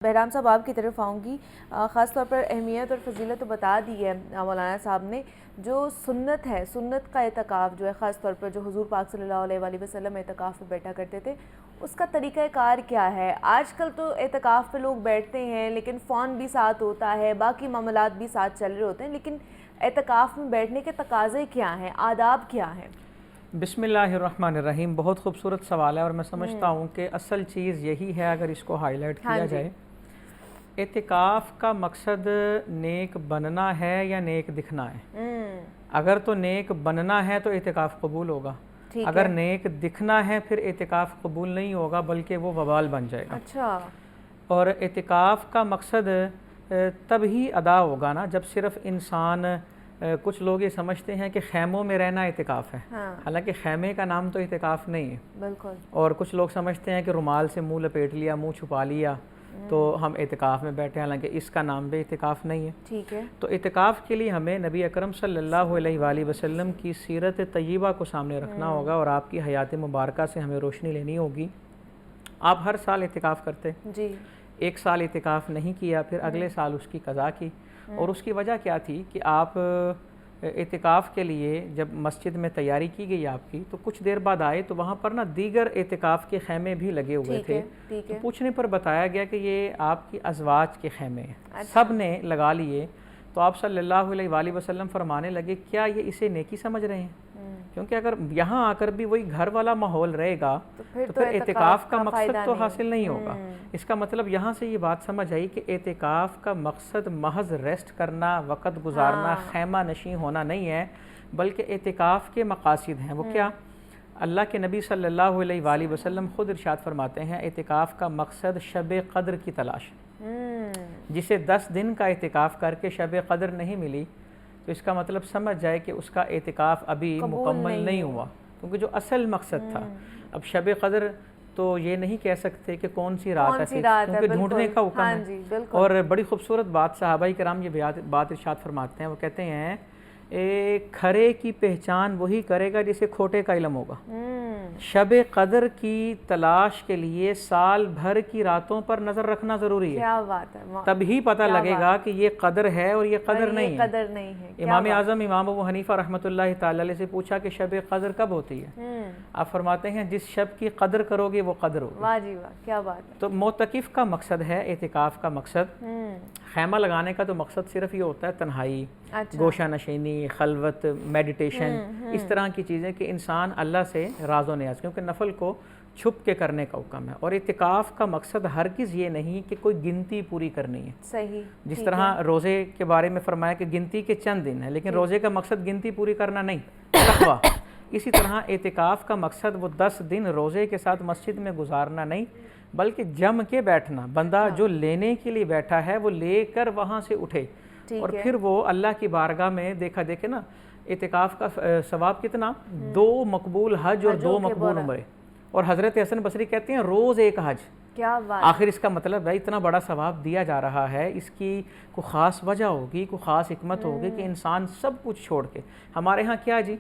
بہرام صاحب آپ کی طرف آؤں گی. خاص طور پر اہمیت اور فضیلت تو بتا دی ہے مولانا صاحب نے. جو سنت ہے، سنت کا اعتکاف جو ہے، خاص طور پر جو حضور پاک صلی اللہ علیہ وآلہ وسلم اعتکاف پہ بیٹھا کرتے تھے، اس کا طریقہ کار کیا ہے؟ آج کل تو اعتکاف پہ لوگ بیٹھتے ہیں لیکن فون بھی ساتھ ہوتا ہے، باقی معاملات بھی ساتھ چل رہے ہوتے ہیں، لیکن اعتکاف میں بیٹھنے کے تقاضے کیا ہیں، آداب کیا ہیں؟ بسم اللہ الرحمن الرحیم. بہت خوبصورت سوال ہے اور میں سمجھتا ہوں کہ اصل چیز یہی ہے اگر اس کو ہائی لائٹ کیا جائے. اعتکاف کا مقصد نیک بننا ہے یا نیک دکھنا ہے؟ اگر تو نیک بننا ہے تو اعتکاف قبول ہوگا، اگر نیک دکھنا ہے پھر اعتکاف قبول نہیں ہوگا بلکہ وہ وبال بن جائے گا. اچھا. اور اعتکاف کا مقصد تب ہی ادا ہوگا نا جب صرف انسان، کچھ لوگ یہ سمجھتے ہیں کہ خیموں میں رہنا اعتکاف ہے، حالانکہ خیمے کا نام تو اعتکاف نہیں ہے. بالکل. اور کچھ لوگ سمجھتے ہیں کہ رومال سے منہ لپیٹ لیا، منہ چھپا لیا تو ہم اعتکاف میں بیٹھے، حالانکہ اس کا نام بھی اعتکاف نہیں ہے. ٹھیک ہے. تو اعتکاف کے لیے ہمیں نبی اکرم صلی اللہ علیہ وآلہ وسلم کی سیرت طیبہ کو سامنے رکھنا ہوگا اور آپ کی حیات مبارکہ سے ہمیں روشنی لینی ہوگی. آپ ہر سال اعتکاف کرتے جی. ایک سال اعتکاف نہیں کیا، پھر اگلے سال اس کی قضا کی، اور اس کی وجہ کیا تھی کہ آپ اعتکاف کے لیے جب مسجد میں تیاری کی گئی آپ کی تو کچھ دیر بعد آئے تو وہاں پر نا دیگر اعتکاف کے خیمے بھی لگے ہوئے تھے. تو پوچھنے پر بتایا گیا کہ یہ آپ کی ازواج کے خیمے ہیں. سب نے لگا لیے. تو آپ صلی اللہ علیہ وآلہ وسلم فرمانے لگے کیا یہ اسے نیکی سمجھ رہے ہیں؟ کیونکہ اگر یہاں آ کر بھی وہی گھر والا ماحول رہے گا تو پھر اعتکاف کا مقصد تو حاصل نہیں ہوگا. اس کا مطلب یہاں سے یہ بات سمجھ آئی کہ اعتکاف کا مقصد محض ریسٹ کرنا، وقت گزارنا، خیمہ نشین ہونا نہیں ہے، بلکہ اعتکاف کے مقاصد ہیں. وہ کیا؟ اللہ کے نبی صلی اللہ علیہ وآلہ وسلم خود ارشاد فرماتے ہیں اعتکاف کا مقصد شب قدر کی تلاش. جسے 10 دن کا اعتکاف کر کے شب قدر نہیں ملی تو اس کا مطلب سمجھ جائے کہ اس کا اعتکاف ابھی مکمل نہیں ہوا، کیونکہ جو اصل مقصد تھا. اب شب قدر تو یہ نہیں کہہ سکتے کہ کون سی رات ہے، کیونکہ ڈھونڈنے کا حکم ہے. اور بڑی خوبصورت بات صحابہ کرام یہ بات ارشاد فرماتے ہیں. وہ کہتے ہیں کھرے کی پہچان وہی کرے گا جسے کھوٹے کا علم ہوگا. شب قدر کی تلاش کے لیے سال بھر کی راتوں پر نظر رکھنا ضروری ہے. کیا بات ہے. تب ہی پتہ لگے گا کہ یہ قدر ہے اور یہ قدر نہیں ہے. امام اعظم امام ابو حنیفہ رحمۃ اللہ تعالی علیہ سے پوچھا کہ شب قدر کب ہوتی ہے؟ آپ فرماتے ہیں جس شب کی قدر کرو گے وہ قدر ہوگی. واہ جی واہ، کیا بات ہے. تو معتکف کا مقصد ہے اعتکاف کا مقصد. خیمہ لگانے کا تو مقصد صرف یہ ہوتا ہے تنہائی، گوشہ نشینی، خلوت، میڈیٹیشن، اس طرح کی چیزیں کہ انسان اللہ سے راز و نیاز، کیونکہ نفل کو چھپ کے کرنے کا حکم ہے. اور اعتکاف کا مقصد ہرگز یہ نہیں کہ کوئی گنتی پوری کرنی ہے. صحیح. جس طرح روزے کے بارے میں فرمایا کہ گنتی کے چند دن ہیں، لیکن روزے کا مقصد گنتی پوری کرنا نہیں، تقویٰ. اسی طرح اعتکاف کا مقصد وہ 10 دن روزے کے ساتھ مسجد میں گزارنا نہیں، بلکہ جم کے بیٹھنا. بندہ جو لینے کے لیے بیٹھا ہے وہ لے کر وہاں سے اٹھے اور پھر وہ اللہ کی بارگاہ میں دیکھے نا اعتکاف کا ثواب کتنا، 2 مقبول حج اور 2 مقبول عمرے. اور حضرت حسن بصری کہتے ہیں روز ایک حج. کیا بات. آخر اس کا مطلب ہے اتنا بڑا ثواب دیا جا رہا ہے، اس کی کوئی خاص وجہ ہوگی، کوئی خاص حکمت ہوگی کہ انسان سب کچھ چھوڑ کے. ہمارے ہاں کیا جی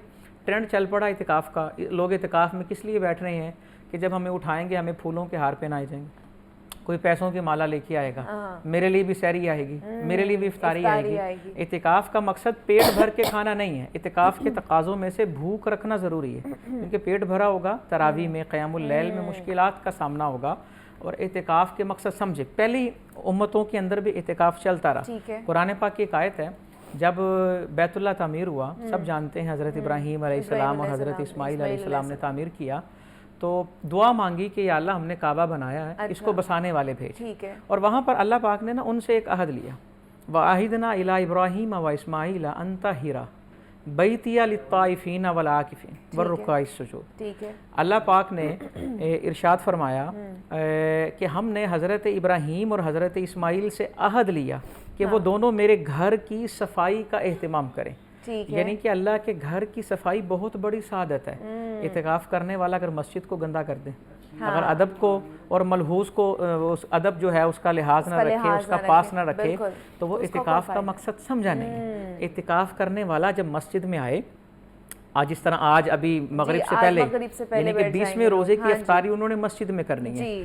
ٹرینڈ چل پڑا اعتکاف کا. لوگ اعتکاف میں کس لیے بیٹھ رہے ہیں کہ جب ہمیں اٹھائیں گے ہمیں پھولوں کے ہار پہنائے جائیں گے، کوئی پیسوں کی مالا لے کے آئے گا، میرے لیے بھی سحری آئے گی، میرے لیے بھی افطاری آئے گی. اعتکاف کا مقصد پیٹ بھر کے کھانا نہیں ہے. اعتکاف کے تقاضوں میں سے بھوک رکھنا ضروری ہے، کیونکہ پیٹ بھرا ہوگا تراویح میں، قیام اللیل میں مشکلات کا سامنا ہوگا. اور اعتکاف کے مقصد سمجھے. پہلی امتوں کے اندر بھی اعتکاف چلتا رہا. قرآن پاک کی ایک آیت ہے، جب بیت اللہ تعمیر ہوا، سب جانتے ہیں حضرت ابراہیم علیہ السلام اور حضرت اسماعیل علیہ السلام نے تعمیر کیا، تو دعا مانگی کہ یا اللہ ہم نے کعبہ بنایا ہے، اس کو بسانے والے بھیج. اور وہاں پر اللہ پاک نے نا ان سے ایک عہد لیا، وَعَهِدْنَا إِلَىٰ إِبْرَاهِيمَ وَإِسْمَاعِيلَ أَن طَهِّرَ بَيْتِيَ لِلطَّائِفِينَ وَالْعَاكِفِينَ وَالرُّكَّعِ السُّجُودِ. اللہ پاک نے ارشاد فرمایا کہ ہم نے حضرت ابراہیم اور حضرت اسماعیل سے عہد لیا کہ وہ دونوں میرے گھر کی صفائی کا اہتمام کریں. یعنی کہ اللہ کے گھر کی صفائی بہت بڑی سعادت ہے. اعتکاف کرنے والا اگر مسجد کو گندا کر دے، اگر ادب کو اور ملحوظ کو، اس ادب جو ہے اس کا لحاظ نہ رکھے، اس کا پاس نہ رکھے، تو وہ اعتکاف کا مقصد سمجھا نہیں ہے. اعتکاف کرنے والا جب مسجد میں آئے، آج اس طرح آج ابھی مغرب سے پہلے یعنی کہ 20ویں روزے کی افطاری انہوں نے مسجد میں کرنی ہے.